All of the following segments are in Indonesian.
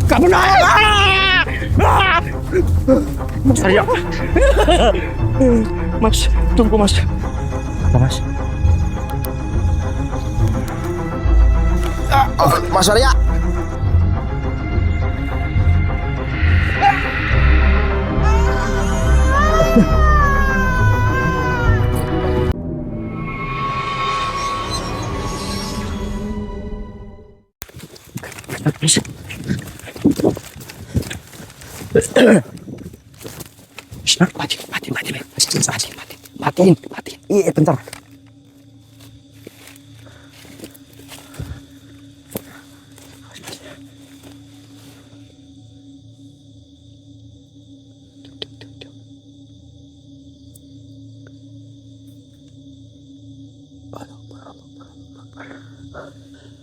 Kamu naik. Mas Arya. Mas, tunggu Mas. Apa Mas? Mas Arya. Matiin. Iya, bentar.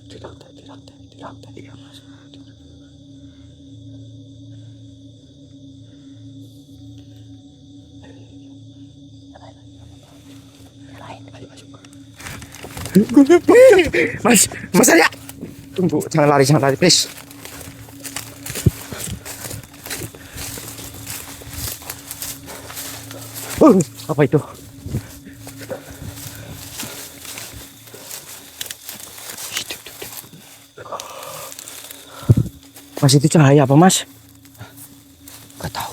Di lantai, iya Mas. Mas Arya. Tunggu, jangan lari, please. Apa itu? Mas, itu cahaya apa Mas? Gak tahu.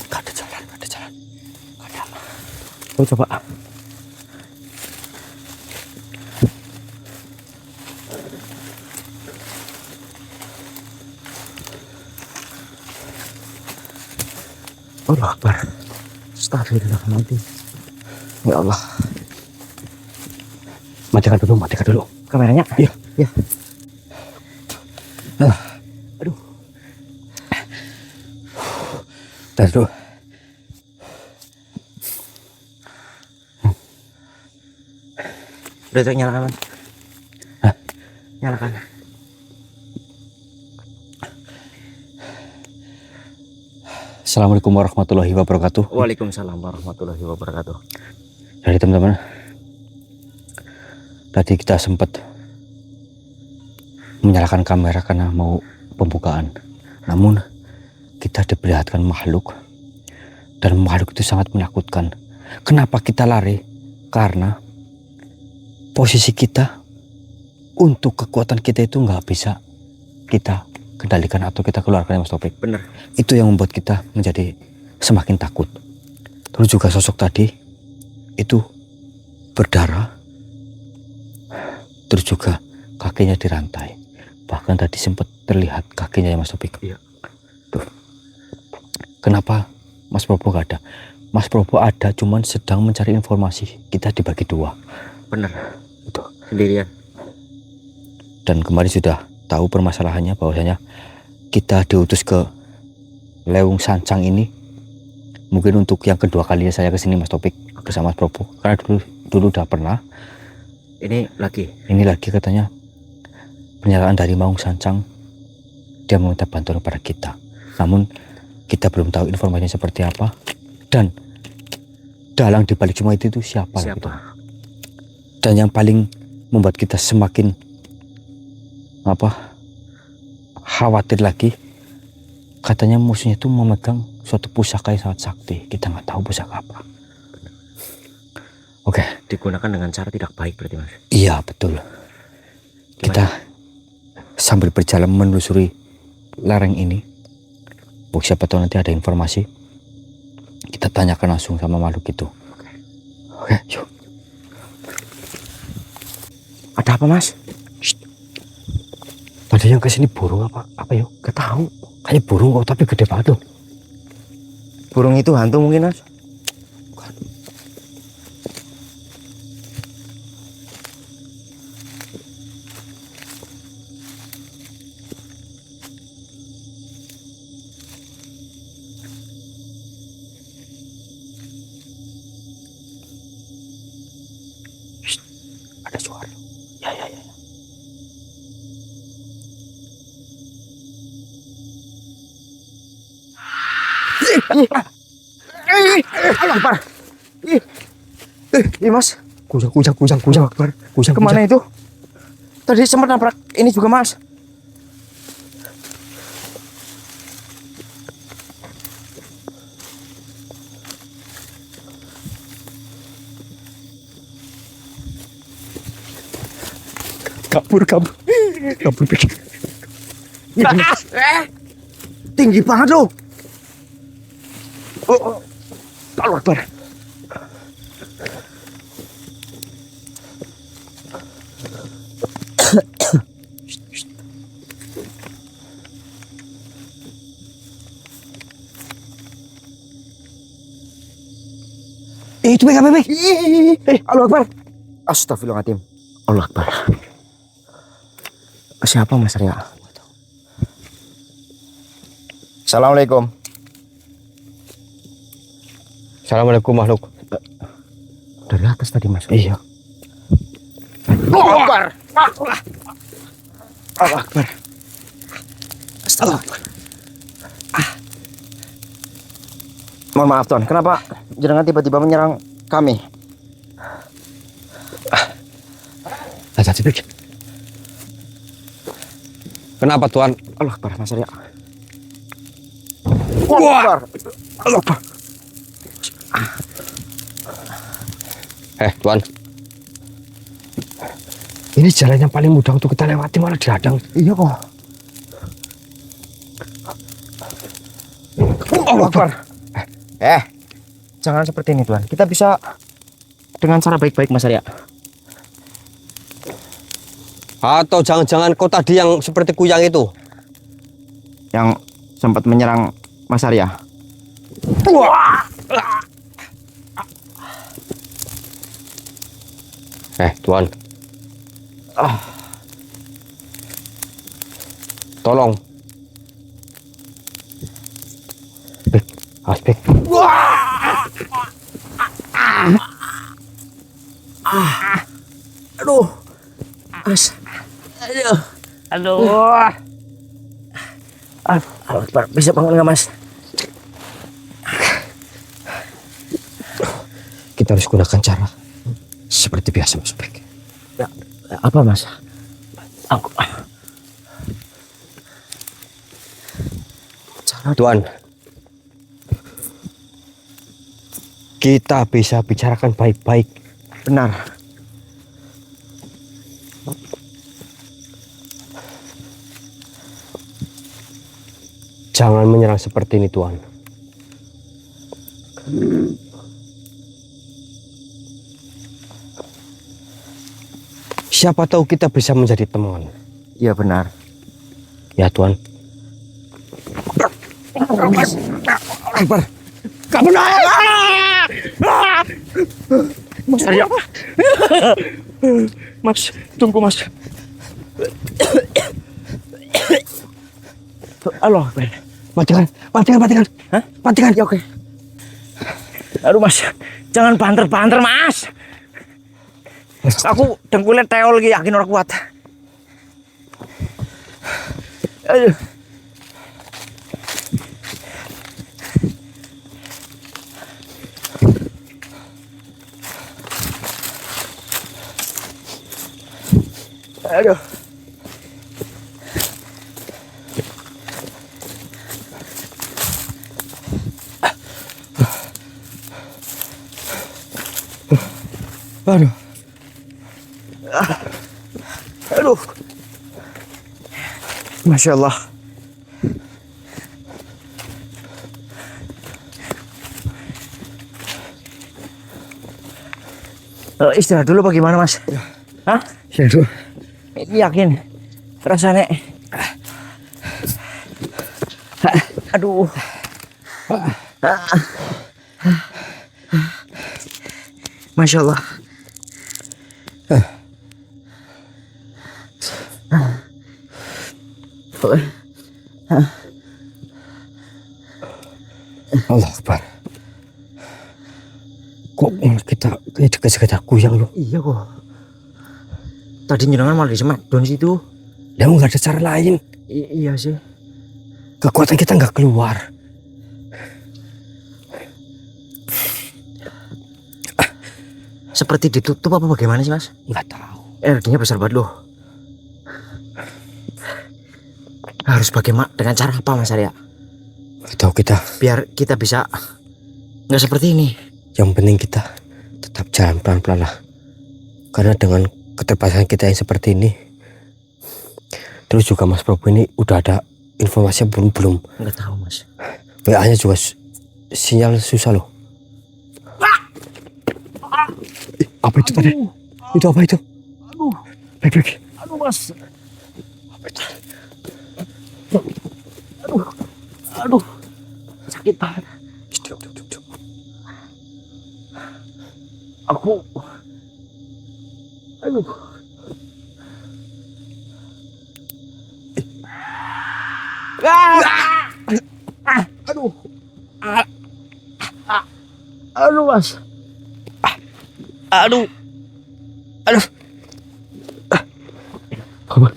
Gak ada jalan. Gak ada apa. Oh, coba. Allah Akbar. Astagfirullahaladzim. Ya Allah. Matikan dulu kameranya. Iya. Aduh. Tar dulu. Udah nyalakan. Hah? Nyalakan. Assalamualaikum warahmatullahi wabarakatuh. Waalaikumsalam warahmatullahi wabarakatuh. Jadi teman-teman, tadi kita sempat menyalakan kamera karena mau pembukaan. Namun kita diperlihatkan makhluk, dan makhluk itu sangat menakutkan. Kenapa kita lari? Karena posisi kita untuk kekuatan kita itu nggak bisa kita kendalikan atau kita keluarkan, Mas Taufik. Bener. Itu yang membuat kita menjadi semakin takut. Terus juga sosok tadi itu berdarah, terus juga kakinya dirantai. Bahkan tadi sempat terlihat kakinya ya Mas Taufik. Iya. Tuh. Kenapa Mas Probo gak ada? Mas Probo ada, cuman sedang mencari informasi. Kita dibagi dua. Bener. Itu. Sendirian. Dan kemarin sudah tahu permasalahannya, bahwasanya kita diutus ke Lewung Sancang ini mungkin untuk yang kedua kalinya saya kesini, Mas Taufik, bersama Mas Probo. Karena dulu udah pernah. Ini lagi Katanya pernyataan dari Maung Sancang, dia meminta bantuan kepada kita. Namun kita belum tahu informasinya seperti apa, dan dalang dibalik semua itu siapa? Gitu. Dan yang paling membuat kita semakin khawatir lagi, katanya musuhnya itu memegang suatu pusaka yang sangat sakti. Kita nggak tahu pusaka apa. Oke. Digunakan dengan cara tidak baik berarti, Mas? Iya, betul. Gimana? Kita sambil berjalan menelusuri lereng ini, siapa tahu nanti ada informasi, kita tanyakan langsung sama makhluk itu. Oke, yuk. Ada apa, Mas? Tadi yang kesini burung apa yuk? Gak tahu. Kayak burung kok, tapi gede banget loh. Burung itu hantu mungkin, Mas? Allah Akbar. Mas. Kujang Akbar. Kemana itu? Tadi sempat nabrak ini juga, Mas. Kabur. Tinggi banget loh. Oh. Allah Akbar. Itu bek. Allah Akbar. Astagfirullahaladzim. Allah Akbar. Siapa Mas Ria? Assalamualaikum. Assalamualaikum makhluk. Dari atas tadi Mas. Iya. Allah Akbar. Allah Akbar. Astagfirullah. Mohon maaf Tuan, kenapa jenengan tiba-tiba menyerang kami? Hati-hati bek. Kenapa Tuan? Allah Akbar Mas Ria. Allah Akbar. Allah Akbar. Tuan. Ini jalan yang paling mudah untuk kita lewati malah dihadang. Iya kok. Allah Akbar. Jangan seperti ini Tuan. Kita bisa dengan cara baik-baik Mas Arya. Atau jangan-jangan kau tadi yang seperti kuyang itu yang sempat menyerang Mas Arya. Tuan. Tolong. Aspek. Aduh. Aduh. Bisa bangun nggak Mas? Kita harus gunakan cara seperti biasa Mas Bek. Ya, apa Mas? Aku. Tuan. Kita bisa bicarakan baik-baik. Benar. Jangan menyerang seperti ini, Tuan. Siapa tahu kita bisa menjadi teman. Iya benar. Ya, Tuan. Akbar. Gak benar. Mas Arya. Mas, tunggu Mas. Allah Akbar. Matikan. Hah? Matikan. Ya oke. Aduh Mas, jangan banter-banter Mas. Aku dengkulnya teol lagi yakin orang kuat. Aduh. Aduh. Aduh. Aduh. Masya Allah. Istirahat dulu bagaimana Mas? Hah? Istirahat dulu. Ini yakin rasanya. Aduh. Masya Allah. Allah Akbar. Kok malah kita dekat-dekat kuyang loh? Iya kok. Tadi nyenangan malah di Smackdown situ. Ya nggak ada cara lain. Iya sih. Kekuatan kita nggak keluar. seperti ditutup apa bagaimana sih Mas? Nggak tahu. Energinya besar banget loh. Harus bagaimana, dengan cara apa Mas Arya? Nggak tahu kita. Biar kita bisa nggak seperti ini. Yang penting kita tetap jalan pelan-pelan lah. Karena dengan keterbatasan kita yang seperti ini, terus juga Mas Prabu ini udah ada informasi belum? Nggak tahu Mas. WA-nya juga sinyal susah loh. Apa itu tadi? Itu apa itu? Aduh. Baik. Aduh Mas. Apa itu? Aduh. Sakit banget. Diam. Aku. Aduh. Aduh. Aduh Mas. Aduh. Apa?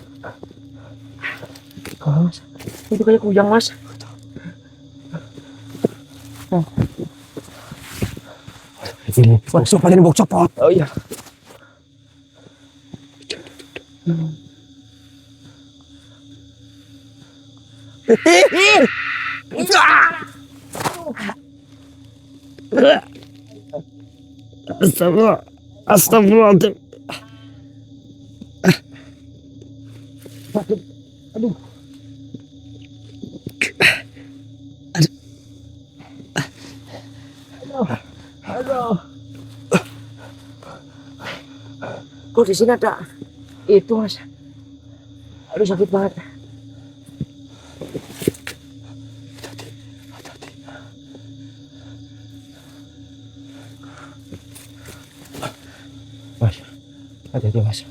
Mas. Itu kayak kuyang Mas. Ini coba ini copot. Oh iya. Astagfirullahaladzim. Aduh. Kok di sini ada itu Mas? Aduh sakit banget. Hati-hati. Mas, hati-hati Mas.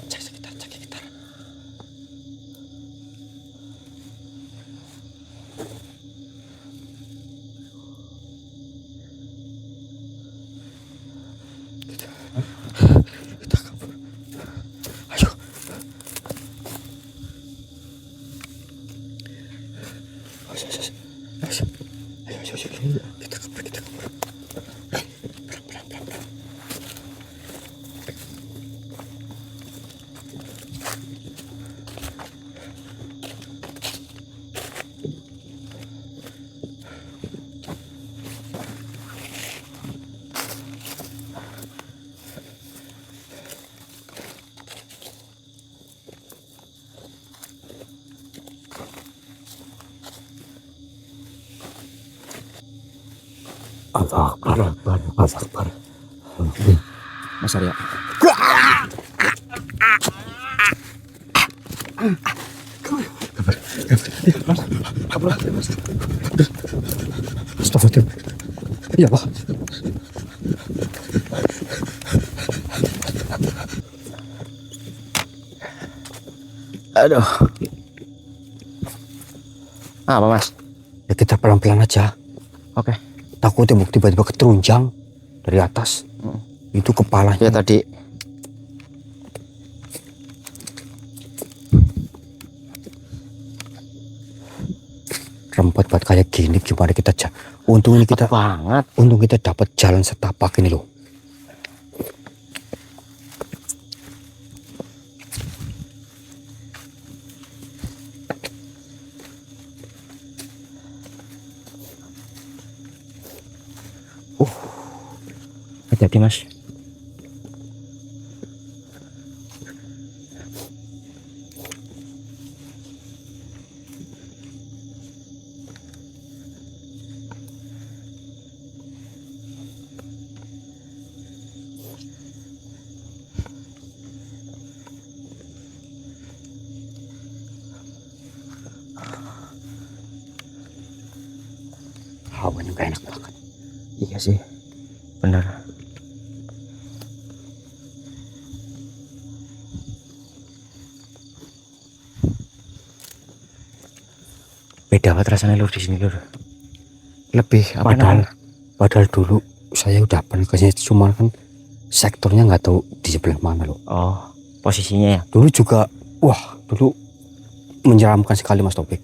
Cek sekitar. Kita kabur. Ayo. Ayo. Kita kabur. Pelan. Allah Akbar. Mas Arya. Kabur. Astagfirullah. Ya Allah. Aduh. Apa Mas? Ya kita pelan-pelan aja. Oke. Takutnya tiba-tiba keterunjang dari atas. Itu kepalanya. Ya tadi. Rempet banget kayak gini, gimana kita untung kita dapat jalan setapak ini loh. Hati-hati Mas. Hawanya gak enak banget. Iya sih. Benar. Beda banget rasanya lur di sini lur. Lebih apa namanya? Padahal dulu saya udah pernah kesini, cuma kan sektornya nggak tahu di sebelah mana loh. Oh, posisinya ya. Dulu juga, wah dulu menyeramkan sekali Mas Topik.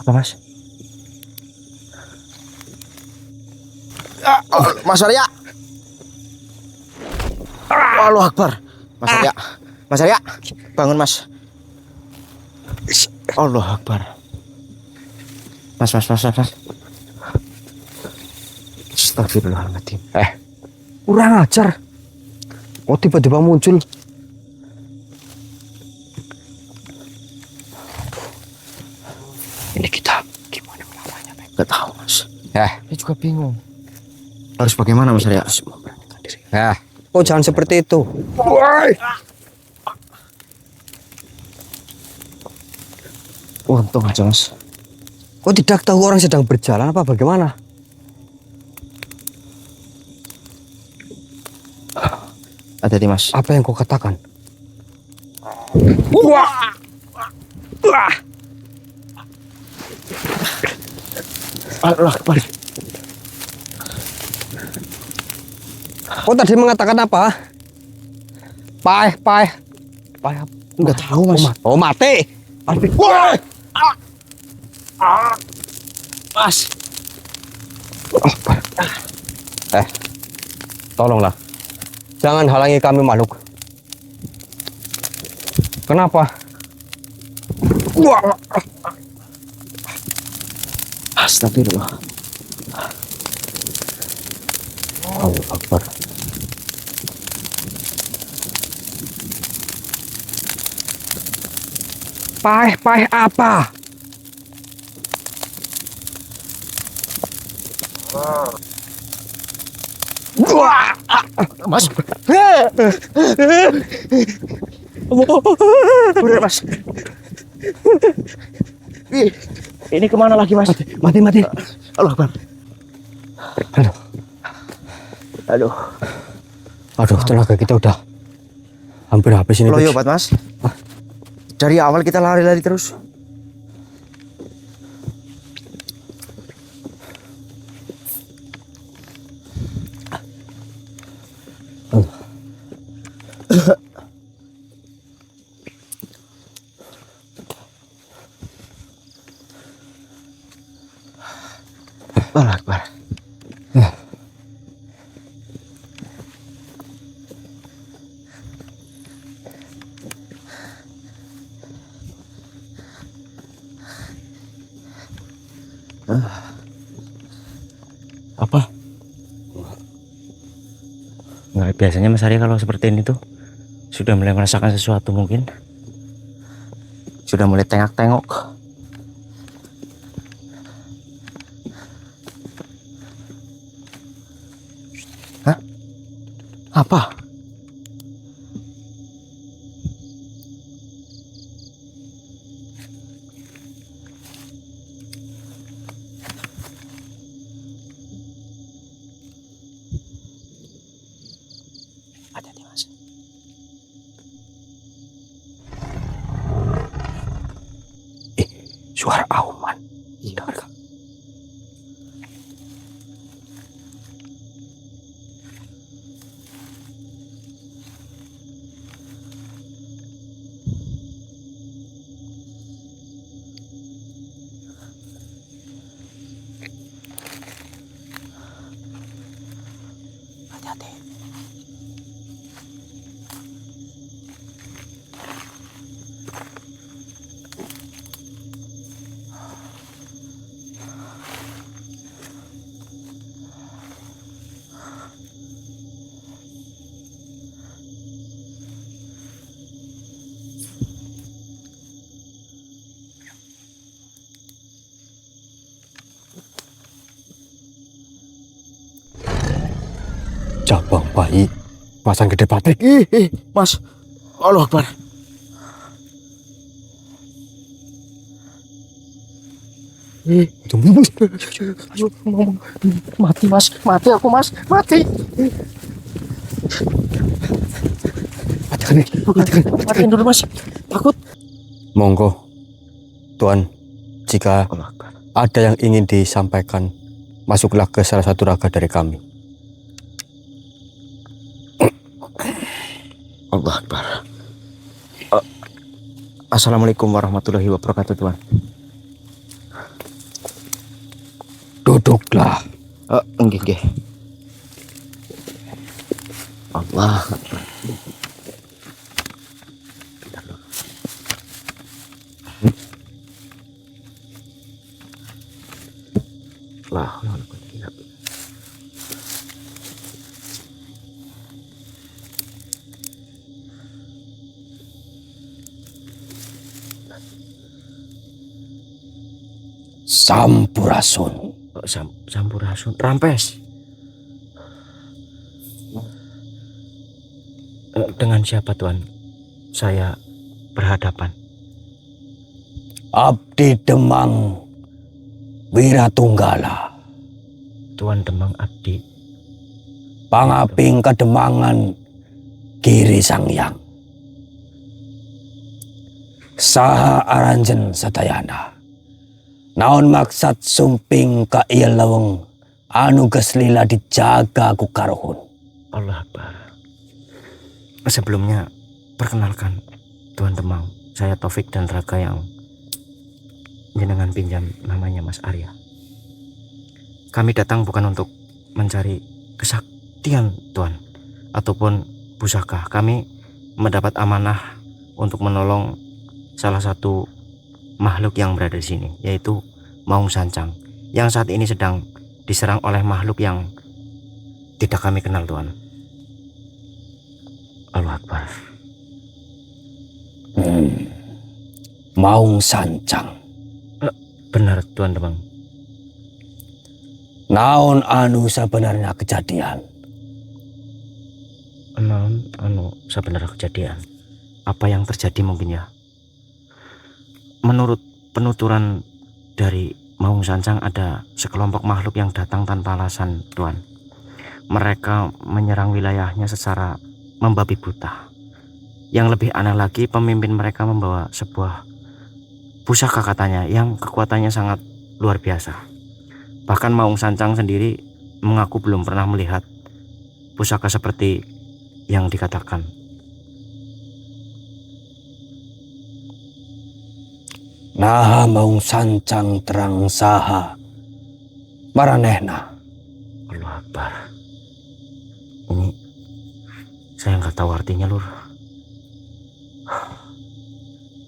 Apa Mas? Mas Arya. Allahu Akbar. Mas Arya. Mas Arya, bangun Mas. Allahu Akbar. Mas. Astagfirullahaladzim. Kurang ajar. Kok tiba-tiba muncul? Ini kita gimana melawannya, Bang? Gak tahu Mas. Saya juga bingung. Harus bagaimana Mas Arya? Harus memberanikan diri. Oh jangan seperti itu. Untung aja Mas. Kok tidak tahu orang sedang berjalan apa bagaimana? Hati-hati Mas. Apa yang kau katakan? Allahu Akbar. Kau tadi mengatakan apa? Pai. Enggak tahu Mas. Oh mati. Mas. Tolonglah. Jangan halangi kami makhluk. Kenapa? Astagfirullah. Allahu Akbar. Pai apa? Mas. Udah Mas. Ih, ini kemana lagi Mas? Mati. Allah Akbar. Aduh, tenaga kita udah hampir habis ini. Loyo banget Mas. Dari awal kita lari-lari terus. Allahu Akbar. Apa? Nggak, biasanya Mas Arya kalau seperti ini tuh sudah mulai merasakan sesuatu mungkin. Sudah mulai tengok-tengok. Hah? Apa? Hati-hati Mas. Suara auman. Dengar Kak? Hati-hati. Masang gede Patrick. Mas. Allah Akbar. Mati mas, mati aku mas, mati. Matiin dulu mas, takut. Monggo, Tuan, jika Allah Akbar. ada yang ingin disampaikan, masuklah ke salah satu raga dari kami. Allah Akbar. Assalamualaikum warahmatullahi wabarakatuh, Tuan. Duduklah. Nggih. Allah Akbar. La haula wala quwwata illa billah. Sampurasun. Sampurasun, rampes. Dengan siapa Tuan? Saya berhadapan. Abdi Demang Wiratunggala, Tuan Demang Abdi. Pangaping Kademangan Giri Sangyang. Saha aranjen sadayana. Naon maksud sumping ka iya laweng anu geus lila dijaga ku karuhun. Allah Akbar. Sebelumnya perkenalkan Tuan Demang, saya Taufik dan Raga yang jenengan pinjam namanya Mas Arya. Kami datang bukan untuk mencari kesaktian Tuan ataupun pusaka. Kami mendapat amanah untuk menolong salah satu makhluk yang berada di sini, yaitu Maung Sancang, yang saat ini sedang diserang oleh makhluk yang tidak kami kenal, Tuan. Allah Akbar. Maung Sancang. Benar, Tuan Demang. Naon anu sebenarnya kejadian? Naon anu sebenarnya kejadian? Apa yang terjadi mungkin ya? Menurut penuturan dari Maung Sancang, ada sekelompok makhluk yang datang tanpa alasan, Tuan. Mereka menyerang wilayahnya secara membabi buta. Yang lebih aneh lagi, pemimpin mereka membawa sebuah pusaka katanya yang kekuatannya sangat luar biasa. Bahkan Maung Sancang sendiri mengaku belum pernah melihat pusaka seperti yang dikatakan. Nah, Maung Sancang terang saha maranehna. Allah Akbar. Ini saya nggak tahu artinya, Lur.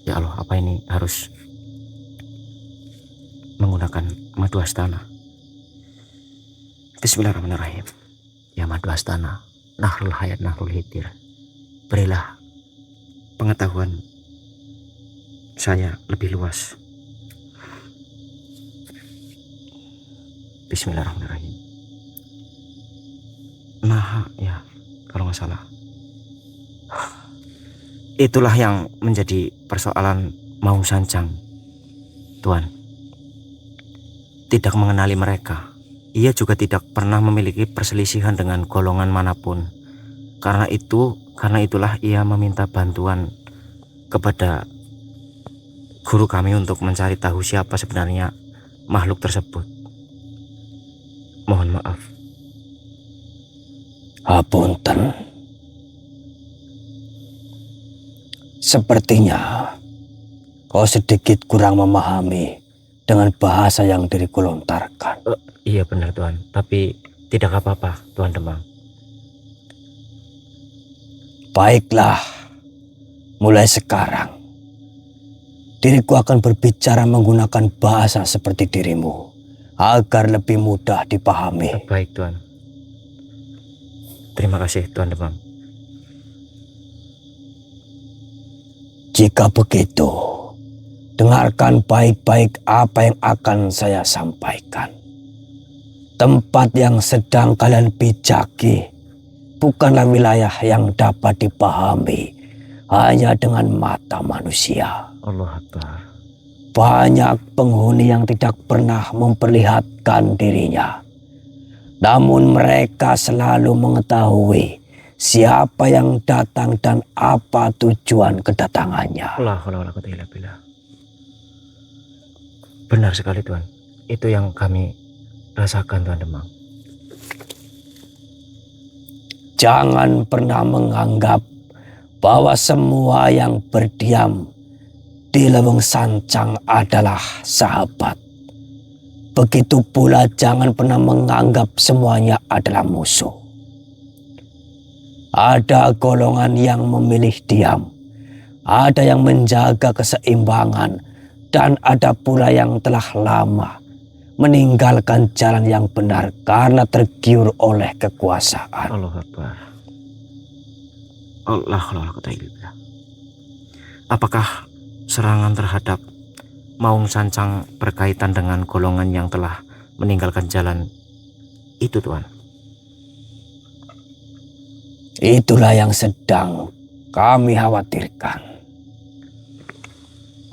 Ya Allah, apa ini harus menggunakan madu astana? Bismillahirrahmanirrahim. Ya madu astana, nahrul hayat nahrul hitir. Berilah pengetahuan saya lebih luas. Bismillahirrahmanirrahim. Nah, ya, kalau nggak salah. Itulah yang menjadi persoalan Maung Sancang, Tuan. Tidak mengenali mereka. Ia juga tidak pernah memiliki perselisihan dengan golongan manapun. Karena itulah ia meminta bantuan kepada guru kami untuk mencari tahu siapa sebenarnya makhluk tersebut. Mohon maaf. Hapunten. Sepertinya kau sedikit kurang memahami dengan bahasa yang diriku lontarkan. Iya benar Tuan, tapi tidak apa-apa Tuan Demang. Baiklah, mulai sekarang diriku akan berbicara menggunakan bahasa seperti dirimu agar lebih mudah dipahami. Baik Tuan. Terima kasih Tuan Demang. Jika begitu, dengarkan baik-baik apa yang akan saya sampaikan. Tempat yang sedang kalian pijaki bukanlah wilayah yang dapat dipahami hanya dengan mata manusia. Allah Akbar. Banyak penghuni yang tidak pernah memperlihatkan dirinya. Namun mereka selalu mengetahui siapa yang datang dan apa tujuan kedatangannya. La haula wala quwwata illa billah. Benar sekali Tuan. Itu yang kami rasakan Tuan Demang. Jangan pernah menganggap bahwa semua yang berdiam di Leweng Sancang adalah sahabat. Begitu pula jangan pernah menganggap semuanya adalah musuh. Ada golongan yang memilih diam, ada yang menjaga keseimbangan, dan ada pula yang telah lama meninggalkan jalan yang benar karena tergiur oleh kekuasaan. Allah Akbar. Allah haula wala quwwata illa billah. Apakah serangan terhadap Maung Sancang berkaitan dengan golongan yang telah meninggalkan jalan itu Tuan? Itulah yang sedang kami khawatirkan.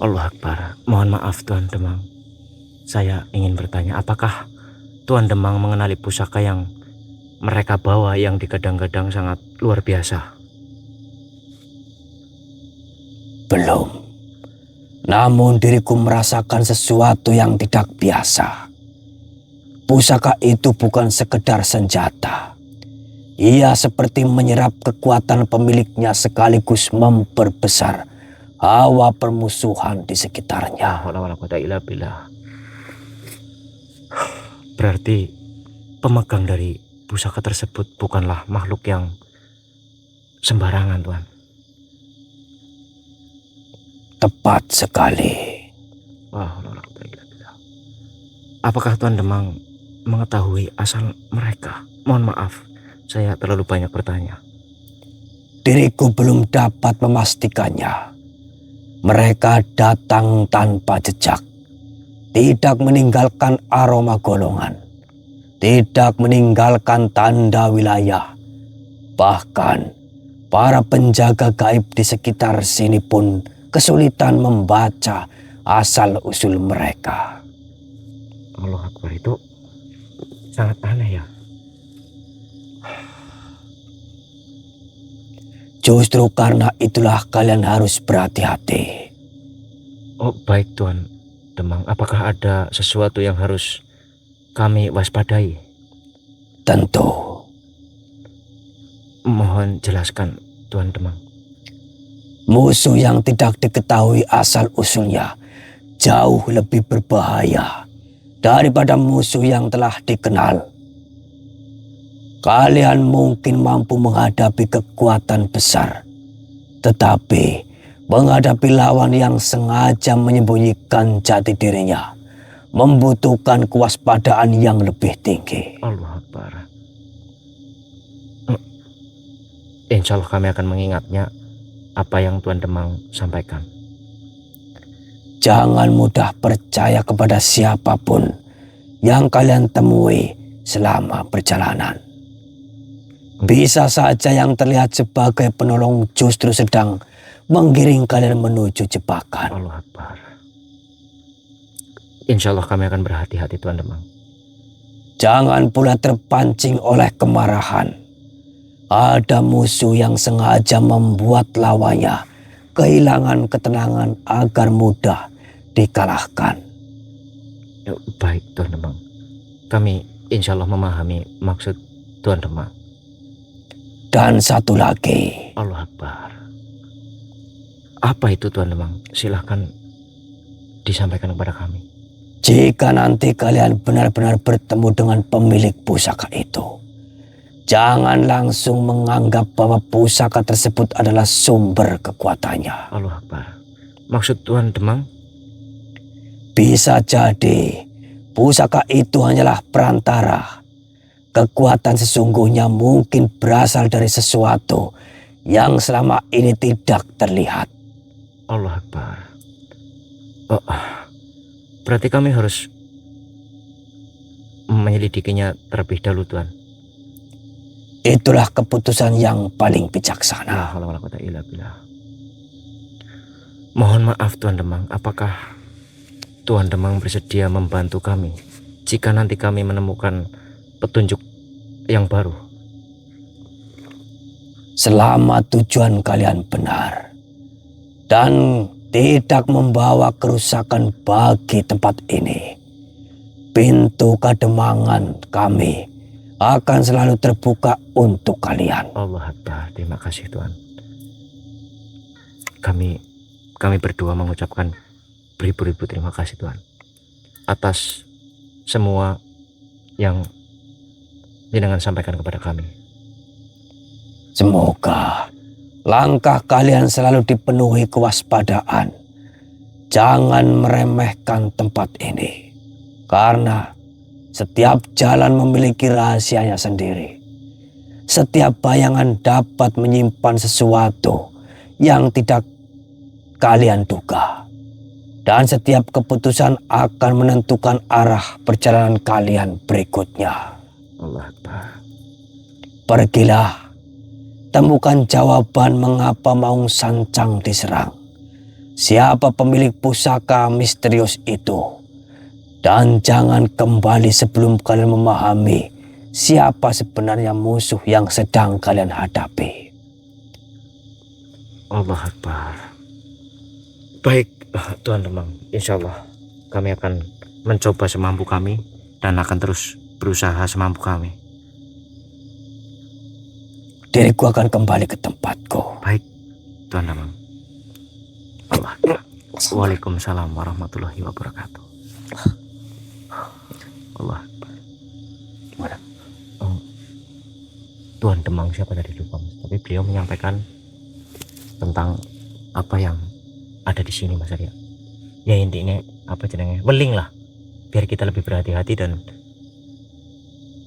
Allah Akbar. Mohon maaf Tuan Demang. Saya ingin bertanya, apakah Tuan Demang mengenali pusaka yang mereka bawa yang digadang-gadang sangat luar biasa? Belum. Namun diriku merasakan sesuatu yang tidak biasa. Pusaka itu bukan sekedar senjata. Ia seperti menyerap kekuatan pemiliknya sekaligus memperbesar hawa permusuhan di sekitarnya. Berarti pemegang dari pusaka tersebut bukanlah makhluk yang sembarangan Tuan. Tepat sekali. Apakah Tuan Demang mengetahui asal mereka? Mohon maaf, saya terlalu banyak bertanya. Diriku belum dapat memastikannya. Mereka datang tanpa jejak, tidak meninggalkan aroma golongan, tidak meninggalkan tanda wilayah. Bahkan para penjaga gaib di sekitar sini pun kesulitan membaca asal-usul mereka. Allah Akbar, itu sangat aneh ya. Justru karena itulah kalian harus berhati-hati. Oh baik Tuan Demang, apakah ada sesuatu yang harus kami waspadai? Tentu. Mohon jelaskan Tuan Demang. Musuh yang tidak diketahui asal-usulnya jauh lebih berbahaya daripada musuh yang telah dikenal. Kalian mungkin mampu menghadapi kekuatan besar, tetapi menghadapi lawan yang sengaja menyembunyikan jati dirinya membutuhkan kewaspadaan yang lebih tinggi. Allah Akbar. Insya Allah kami akan mengingatnya apa yang Tuan Demang sampaikan. Jangan mudah percaya kepada siapapun yang kalian temui selama perjalanan. Bisa saja yang terlihat sebagai penolong justru sedang menggiring kalian menuju jebakan. Allah Akbar. Insya Allah kami akan berhati-hati Tuan Demang. Jangan pula terpancing oleh kemarahan. Ada musuh yang sengaja membuat lawannya kehilangan ketenangan agar mudah dikalahkan. Baik Tuan Demang. Kami insya Allah memahami maksud Tuan Demang. Dan satu lagi. Allah Akbar. Apa itu Tuan Demang? Silahkan disampaikan kepada kami. Jika nanti kalian benar-benar bertemu dengan pemilik pusaka itu, jangan langsung menganggap bahwa pusaka tersebut adalah sumber kekuatannya. Allah Akbar. Maksud Tuan Demang? Bisa jadi pusaka itu hanyalah perantara. Kekuatan sesungguhnya mungkin berasal dari sesuatu yang selama ini tidak terlihat. Allah Akbar. Oh, berarti kami harus menyelidikinya terlebih dahulu Tuan. itulah keputusan yang paling La bijaksana. haula wala quwata illa billah. Mohon maaf Tuan Demang, apakah Tuan Demang bersedia membantu kami jika nanti kami menemukan petunjuk yang baru? Selama tujuan kalian benar dan tidak membawa kerusakan bagi tempat ini, pintu kademangan kami akan selalu terbuka untuk kalian. Allah Akbar, terima kasih Tuan. Kami berdua mengucapkan beribu-ribu terima kasih Tuan atas semua yang jenengan sampaikan kepada kami. Semoga langkah kalian selalu dipenuhi kewaspadaan. Jangan meremehkan tempat ini, karena setiap jalan memiliki rahasianya sendiri. Setiap bayangan dapat menyimpan sesuatu yang tidak kalian duga. Dan setiap keputusan akan menentukan arah perjalanan kalian berikutnya. Allah Akbar. Pergilah, temukan jawaban mengapa Maung Sancang diserang. Siapa pemilik pusaka misterius itu. Dan jangan kembali sebelum kalian memahami siapa sebenarnya musuh yang sedang kalian hadapi. Allah Akbar. Baik Tuan Demang, insya Allah kami akan mencoba semampu kami dan akan terus berusaha semampu kami. Diriku akan kembali ke tempatku. Baik Tuan Demang. Allah Akbar. Waalaikumsalam warahmatullahi wabarakatuh. Allah Akbar. Gimana? Tuan Demang siapa tadi lupa Mas, tapi beliau menyampaikan tentang apa yang ada di sini Mas Arya. Ya intinya apa jenenge? Weling lah. Biar kita lebih berhati-hati dan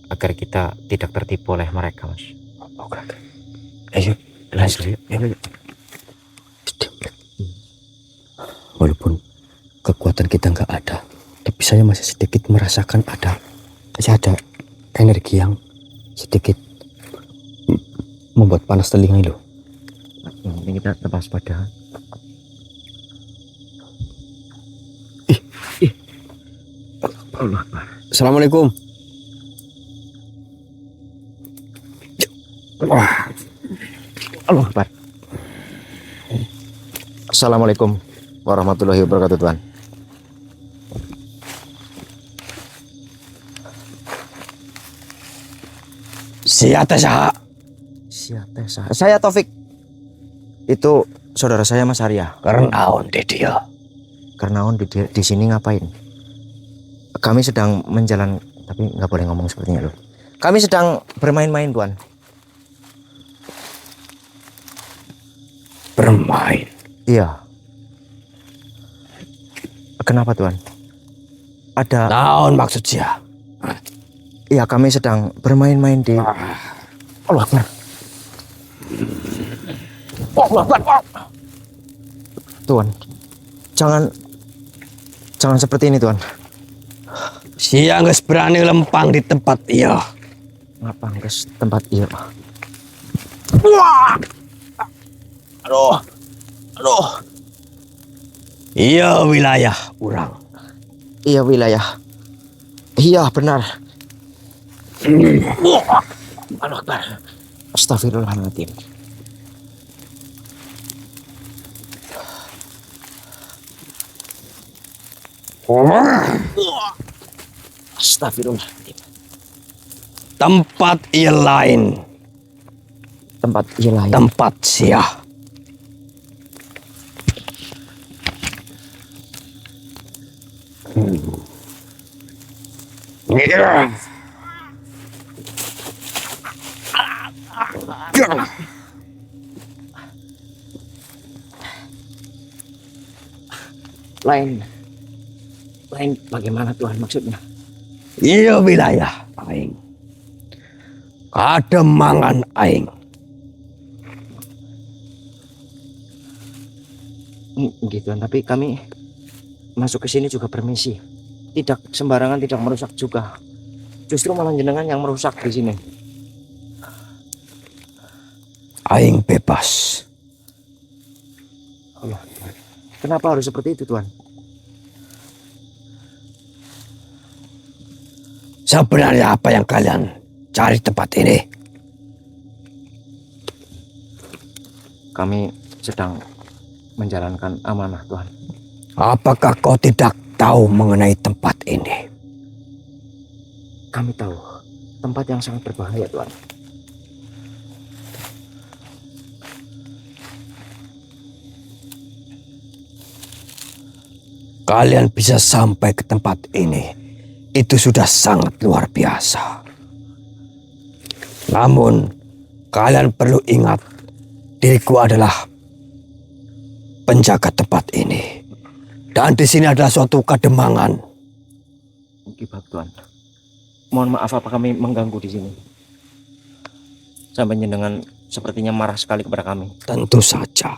agar kita tidak tertipu oleh mereka Mas. Oke. Ayo, Lanjut. Walaupun kekuatan kita nggak ada, tapi saya masih sedikit merasakan masih ada energi yang sedikit membuat panas telinga itu. Yang penting kita tetap waspada. Allah Akbar. Assalamualaikum. Wah. Allah Akbar. Assalamualaikum warahmatullahi wabarakatuh Tuan. Siapa sah? Siapa saya Taufik. Itu saudara saya Mas Arya. Karena on dia. Karena on di sini ngapain? Kami sedang menjalan, tapi nggak boleh ngomong sepertinya loh. Kami sedang bermain-main Tuan. Bermain. Iya. Kenapa Tuan? Ada. Naon maksudnya? Iya kami sedang bermain-main di. Allah Akbar. Allah Akbar. Tuan, jangan seperti ini Tuan. Siang geus berani lempang di tempat iya. Ngapa guys tempat iya? Wah! Aduh. Iya wilayah urang. Iya wilayah. Iya benar. Allah Akbar. Astagfirullahaladzim. Astagfirullahaladzim. Tempat iya lain. Tempat iya lain. Tempat sia. Lain bagaimana Tuhan maksudnya? Iya wilayah aing. Kademangan aing. Gitu tapi kami masuk ke sini juga permisi. Tidak sembarangan, tidak merusak juga. Justru malah jenengan yang merusak di sini. aing bebas. Allah, kenapa harus seperti itu Tuan? Sebenarnya apa yang kalian cari tempat ini? Kami sedang menjalankan amanah Tuhan. Apakah kau tidak tahu mengenai tempat ini? Kami tahu tempat yang sangat berbahaya Tuan. Kalian bisa sampai ke tempat ini, itu sudah sangat luar biasa. Namun, kalian perlu ingat, diriku adalah penjaga tempat ini. Dan di sini adalah suatu kademangan. Gibab Tuan. Mohon maaf apa kami mengganggu di sini. Sampai jenengan sepertinya marah sekali kepada kami. Tentu saja.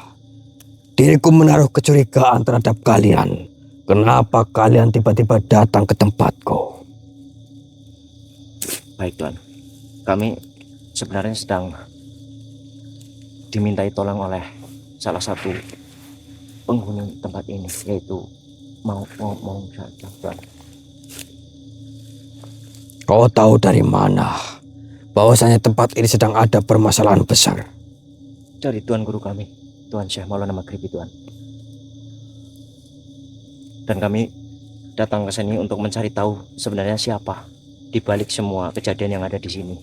Diriku menaruh kecurigaan terhadap kalian. Kenapa kalian tiba-tiba datang ke tempatku? Baik Tuan. Kami sebenarnya sedang dimintai tolong oleh salah satu penghuni tempat ini, yaitu mau saja Tuan. Kau tahu dari mana bahwasanya tempat ini sedang ada permasalahan besar? Dari Tuan Guru kami, Tuan Syekh Maulana Maghribi Tuan. Dan kami datang ke sini untuk mencari tahu sebenarnya siapa di balik semua kejadian yang ada di sini.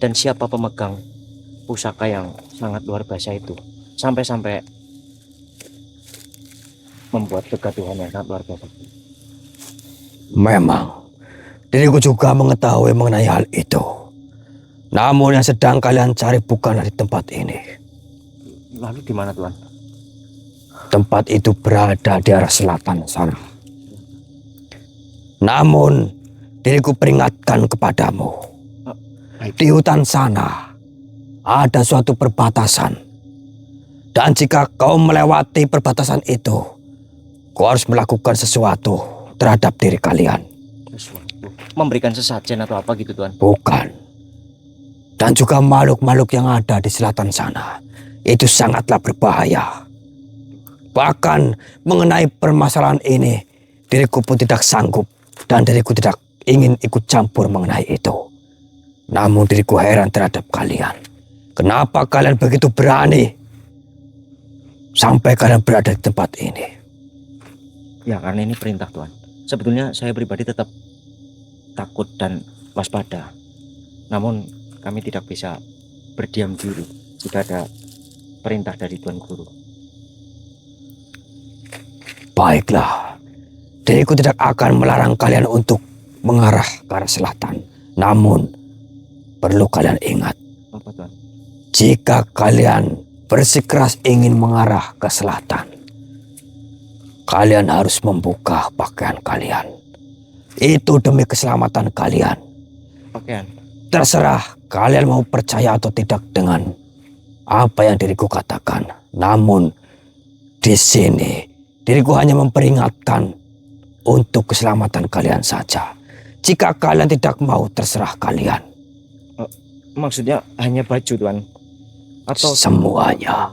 Dan siapa pemegang pusaka yang sangat luar biasa itu. Sampai-sampai membuat kegaduhan yang sangat luar biasa. Memang, diriku juga mengetahui mengenai hal itu. Namun yang sedang kalian cari bukanlah di tempat ini. Lalu di mana Tuan? Tempat itu berada di arah selatan sana. Namun, diriku peringatkan kepadamu. Di hutan sana ada suatu perbatasan. Dan jika kau melewati perbatasan itu, kau harus melakukan sesuatu terhadap diri kalian. Sesuatu. Memberikan sesajen atau apa gitu Tuan? Bukan. Dan juga makhluk-makhluk yang ada di selatan sana. Itu sangatlah berbahaya. Bahkan mengenai permasalahan ini, diriku pun tidak sanggup dan diriku tidak ingin ikut campur mengenai itu. Namun diriku heran terhadap kalian. Kenapa kalian begitu berani sampai kalian berada di tempat ini? Ya karena ini perintah Tuan. Sebetulnya saya pribadi tetap takut dan waspada. Namun kami tidak bisa berdiam diri jika ada perintah dari Tuan Guru. Baiklah, diriku tidak akan melarang kalian untuk mengarah ke arah selatan. Namun, perlu kalian ingat, Apa Tuan? jika kalian bersikeras ingin mengarah ke selatan, kalian harus membuka pakaian kalian. Itu demi keselamatan kalian. Pakaian. Terserah kalian mau percaya atau tidak dengan apa yang diriku katakan. Namun, di sini diriku hanya memperingatkan untuk keselamatan kalian saja. Jika kalian tidak mau, terserah kalian. Maksudnya hanya baju Tuan? Atau Semuanya.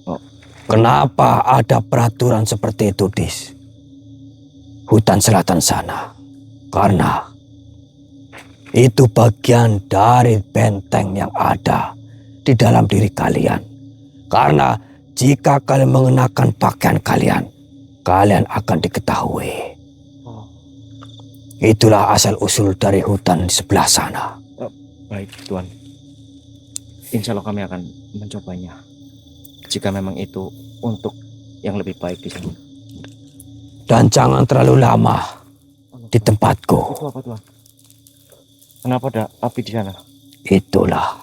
Oh. Kenapa ada peraturan seperti itu di hutan selatan sana? Karena itu bagian dari benteng yang ada di dalam diri kalian. Karena jika kalian mengenakan pakaian kalian, kalian akan diketahui. Oh. Itulah asal-usul dari hutan di sebelah sana. Baik Tuan. Insya Allah kami akan mencobanya. Jika memang itu untuk yang lebih baik di sini. Dan jangan terlalu lama di tempatku. Itu apa Tuan? Kenapa ada api di sana? Itulah.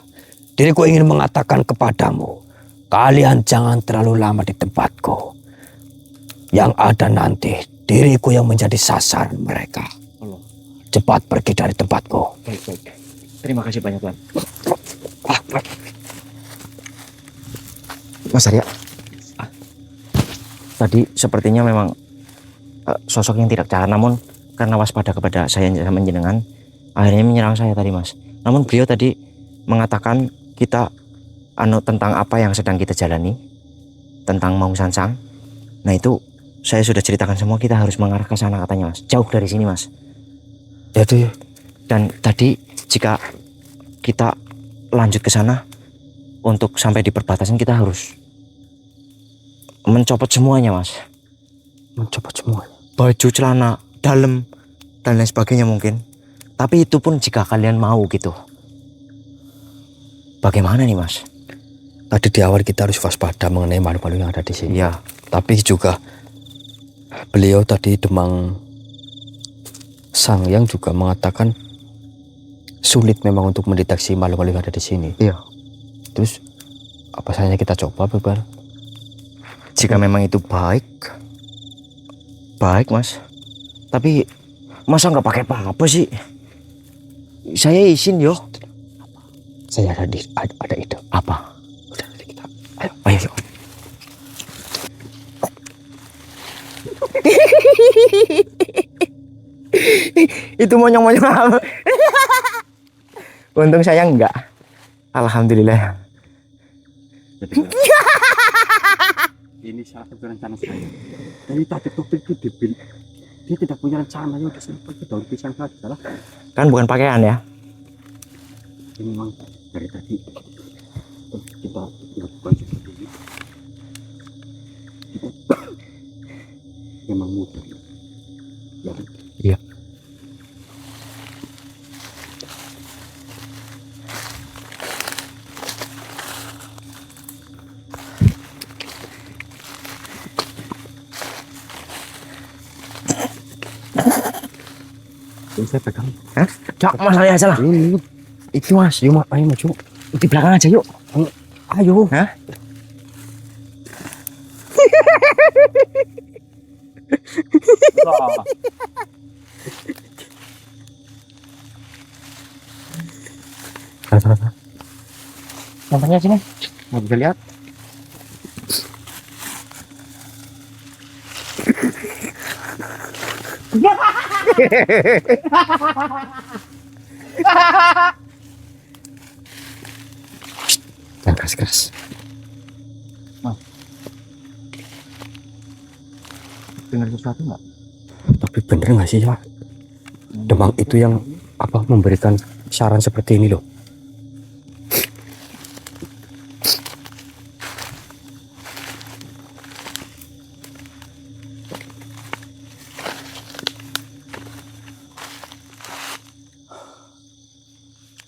Diriku ingin mengatakan kepadamu, kalian jangan terlalu lama di tempatku. Yang ada nanti diriku yang menjadi sasaran mereka. Allah. Cepat pergi dari tempatku. Baik. Terima kasih banyak Tuan. Mas Arya. Tadi sepertinya memang sosok yang tidak cara, namun karena waspada kepada saya sama jenengan, akhirnya menyerang saya tadi Mas. Namun beliau tadi mengatakan kita tentang apa yang sedang kita jalani, tentang Maung Sansang. Nah itu saya sudah ceritakan semua, kita harus mengarah ke sana katanya Mas. Jauh dari sini Mas. Ya tuh ya. Dan tadi jika kita lanjut ke sana, untuk sampai di perbatasan kita harus mencopot semuanya Mas. Mencopot semuanya. Baju, celana, dalam, dan lain sebagainya mungkin. Tapi itu pun jika kalian mau gitu. Bagaimana nih Mas? Tadi di awal kita harus waspada mengenai makhluk-makhluk yang ada di sini. Iya. Tapi juga beliau tadi Demang Sangyang juga mengatakan sulit memang untuk mendeteksi makhluk-makhluk yang ada di sini. Iya. Terus apa saja kita coba Bebal? Jika memang itu baik Mas. Tapi masa nggak pakai apa-apa sih? Saya izin yo. Saya ada ide. Apa? Udah nanti kita. Ayo. Itu monyong-monyong apa? Untung saya enggak. Alhamdulillah. Ini salah satu rencana saya. Dari tadi topik itu dia tidak punya rencana, ya udah sempat ke daun pisang saja lah. Kan bukan pakaian ya? Ini memang dari tadi kita lakukan seperti ini. Kita memang mudah. Ya. Iya. Ini saya pegang. Hah? Cak, Mas saya aja lah. Ini Itu Mas. yuk ayo maju. Di belakang aja yuk. Ayo. Hah? Sana. Nampaknya sini. Mau bisa lihat? Jangan keras-keras. Dengar sesuatu nggak? Tapi bener nggak sih ya? Demang itu yang memberikan saran seperti ini loh.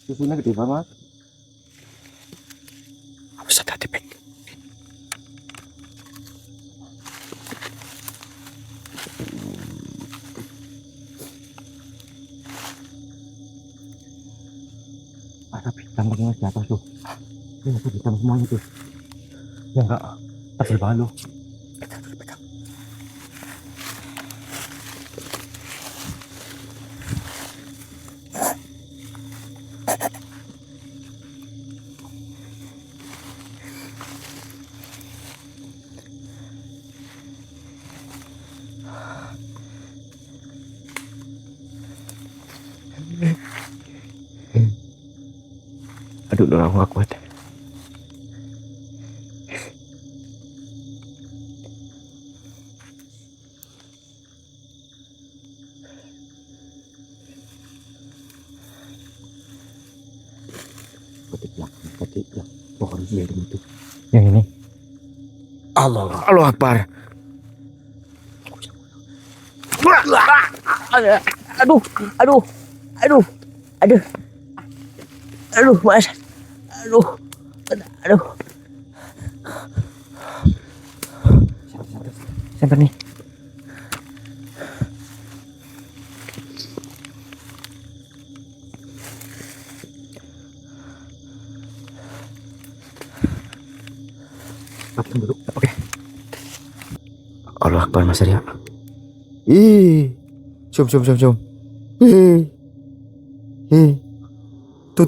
Susunya gede banget. Harus hati-hati, Pek. Ada bintang di atas tuh. Ini ada bintang semuanya tuh. Ya enggak, tebal banget loh. Pegang. Aduh, udah aku gak kuat. Ketik ya. Pohon dia itu. Yang ini. Allah. Allahu Akbar. Aduh, Mas. Aduh. Siapa nih? Duduk. Oke. Allahu Akbar Mas Arya. Ih. Zoom. Ih. Tuh.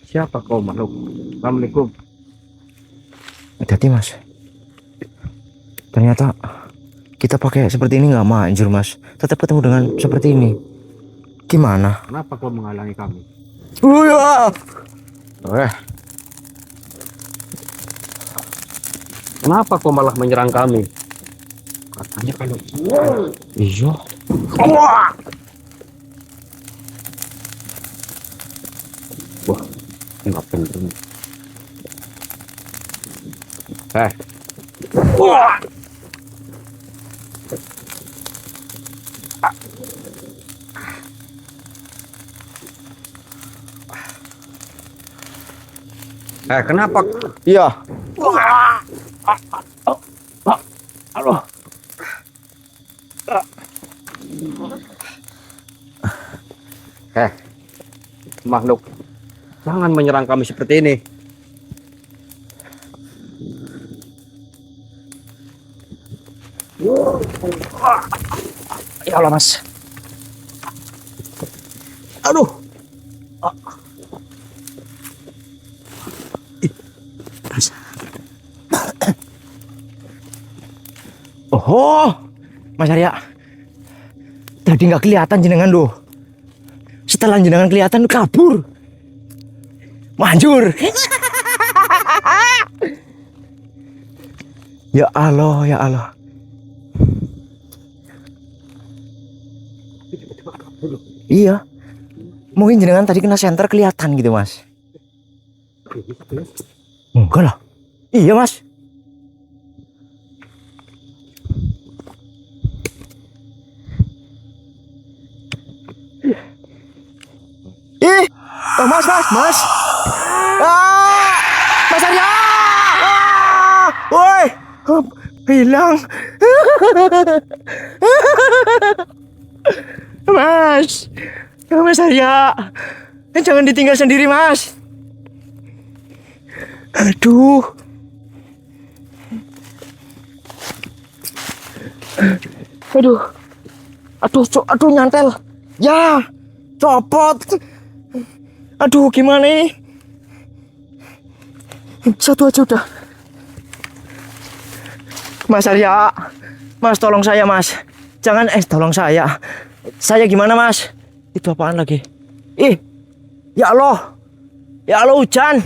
Siapa kau makhluk? Assalamualaikum. Hati-hati Mas. Ternyata kita pakai seperti ini nggak manjur Mas. Tetap ketemu dengan seperti ini. Gimana? Kenapa kau menghalangi kami? Ya. Kenapa kau malah menyerang kami? Katanya kalau Iya. wah, enggak bener. Kenapa? Iya. Halo. Makhluk, jangan menyerang kami seperti ini. Ya Allah, Mas. Aduh. Oh, Mas Arya. Tadi nggak kelihatan jenengan loh. Setelah jenengan kelihatan kabur. Manjur. Ya Allah, ya Allah. Iya. Mungkin jenengan tadi kena senter kelihatan gitu, Mas. Enggak lah. Iya, Mas. Ih, oh, Mas. Mas Arya. Woi, hilang. Mas Arya, jangan ditinggal sendiri, Mas. Aduh. Aduh, nyantel. Ya, copot. Aduh, gimana nih? Satu aja udah. Mas Arya, Mas tolong saya, Mas. Jangan, tolong saya. Saya gimana, Mas? Itu apaan lagi? Ya Allah. Ya Allah, hujan.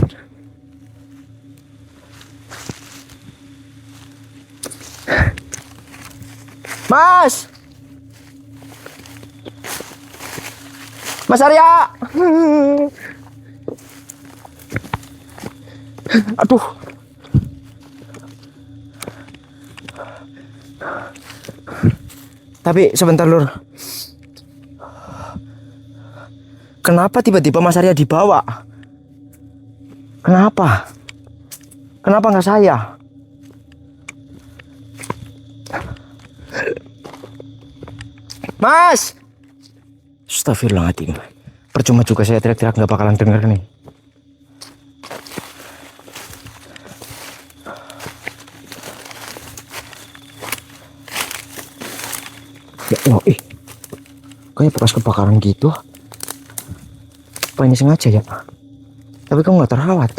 Mas. Mas Arya. Aduh. Tapi sebentar, Lur. Kenapa tiba-tiba Mas Arya dibawa? Kenapa? Kenapa nggak saya? Mas! Astagfirullahaladzim. Percuma juga saya teriak-teriak, nggak bakalan denger nih. Ya Allah, kayaknya bekas kebakaran gitu. Apa ini sengaja ya? Tapi kamu nggak terawat.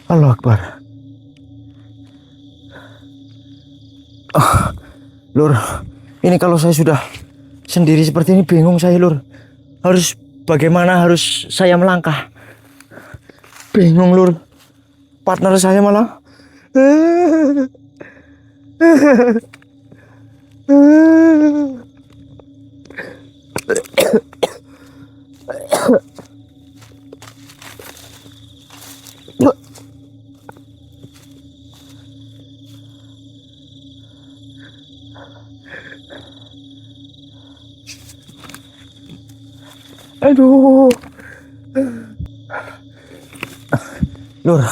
Allah Akbar. Lur, ini kalau saya sudah sendiri seperti ini bingung saya, Lur. Bagaimana harus saya melangkah? Bingung, Lur. Partner saya malah aduh. Lur,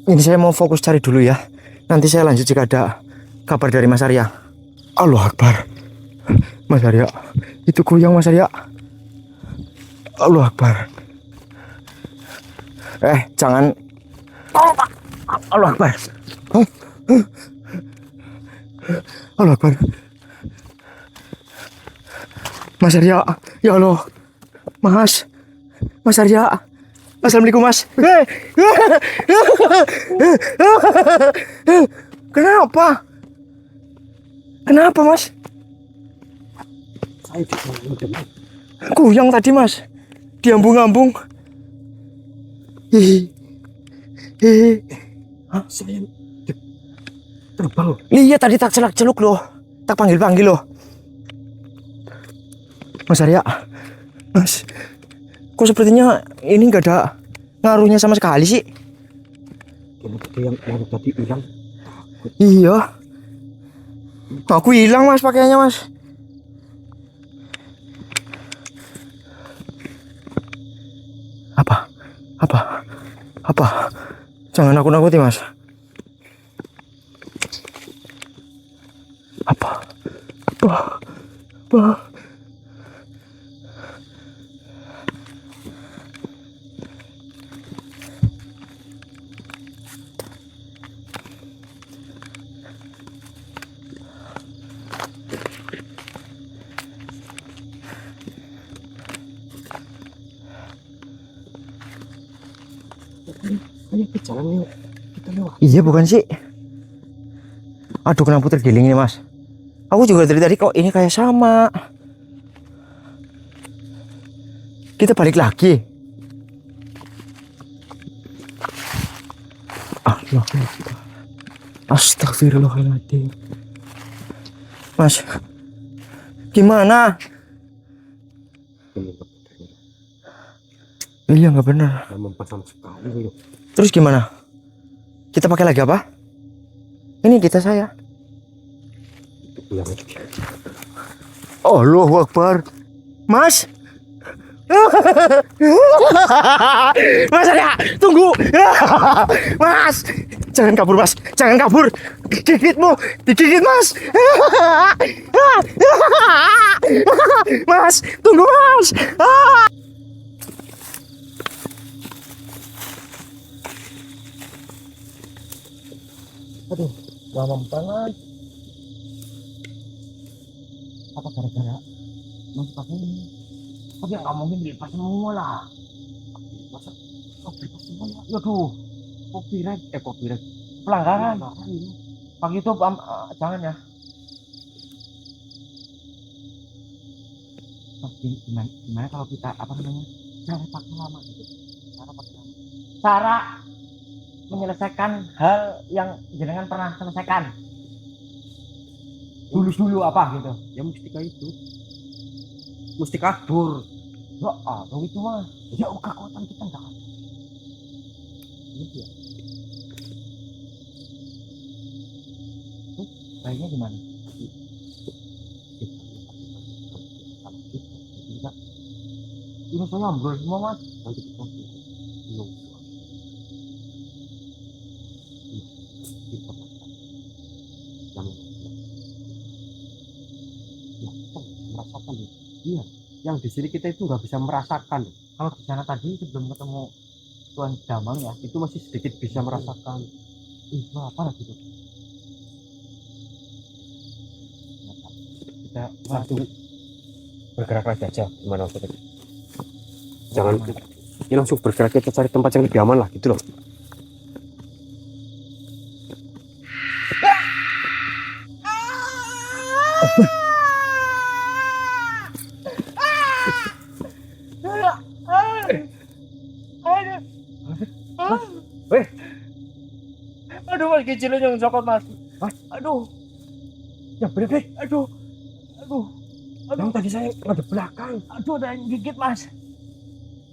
ini saya mau fokus cari dulu ya. Nanti saya lanjut jika ada kabar dari Mas Arya. Allah Akbar. Mas Arya, itu goyang, Mas Arya. Allah Akbar. Jangan. Allah Akbar. Allah Akbar. Mas Arya, ya Allah. Mas Arya. Assalamualaikum Mas. Kenapa? Kenapa Mas? Saya dibangun. Kuyang tadi Mas. Diambung-ambung. Hihi. Hah, saya terbang. Lihat tadi tak celak-celuk loh. Tak panggil-panggil loh. Mas Arya. Mas. Kok sepertinya ini nggak ada ngaruhnya sama sekali sih? Yang tadi hilang. Iya. Aku hilang Mas pakaiannya Mas. Apa? Jangan nakut-nakuti Mas. Apa? Ayo ke jalan yuk. Kita lewat. Iya bukan sih? Aduh kenapa tergiling ini Mas? Aku juga dari tadi kok ini kayak sama. Kita balik lagi. Astagfirullahaladzim. Mas, gimana? Iya nggak benar. Mempesam sekali loh. Terus gimana? Kita pakai lagi apa? Ini kita saya. Allahu Akbar. Mas. Mas Arya, tunggu. Mas, jangan kabur Mas. Jangan kabur. Gigitmu, digigit Mas. Mas, tunggu Mas. Aduh, lama banget. Apa gara-gara masih pakai ini? Tapi nggak mungkin dilepas semua lah. Masa kok dilepas semua ya? Aduh, copyright. Pelanggaran. Pak YouTube jangan ya. Tapi gimana kalau kita apa namanya? Cara pakai lama gitu. Cara menyelesaikan hal yang jenengan pernah selesaikan dulu apa gitu ya, mustika itu mesti kabur ya itu mah ya kekuatan kita enggak ada gitu ya. Baiknya gimana ini saya ambil semua Mas, nanti kita bingung. Merasakan iya, yang di sini kita itu nggak bisa merasakan. Kalau di sana tadi sebelum ketemu Tuan Damang ya, itu masih sedikit bisa merasakan. Apa lagi tuh? Kita langsung bergerak lagi aja, gimana maksudnya? Jangan, ini langsung bergerak, kita cari tempat yang lebih aman lah, gitu loh. Aduh Mas, kecilnya yang cokot Mas. Aduh. Ya bener. Aduh. Yang tadi saya ada belakang. Aduh, ada yang gigit Mas.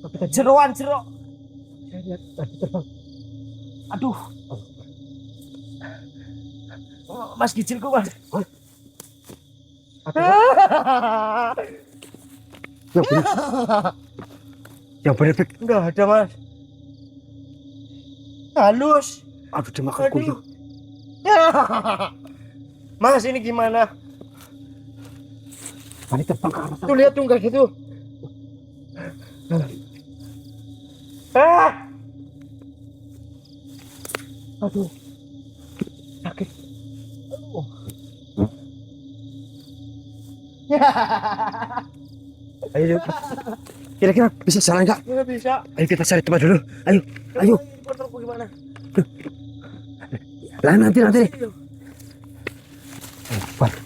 Tapi tadi Jeroan. saya lihat tadi terbang. Aduh. Mas kecilku Mas. Yang bener. Enggak ada Mas. Halus. Aduh, dia makan kuyuh. Mas ini gimana? Tadi terbang ke arah sana. Tuh lihat tuh enggak gitu. Aduh, sakit. Ayo. Kira-kira bisa jalan nggak? Nggak bisa. Ayo kita cari tempat dulu. Ayo, ayo. Motorku gimana? Lah nanti. Ayo, Pak.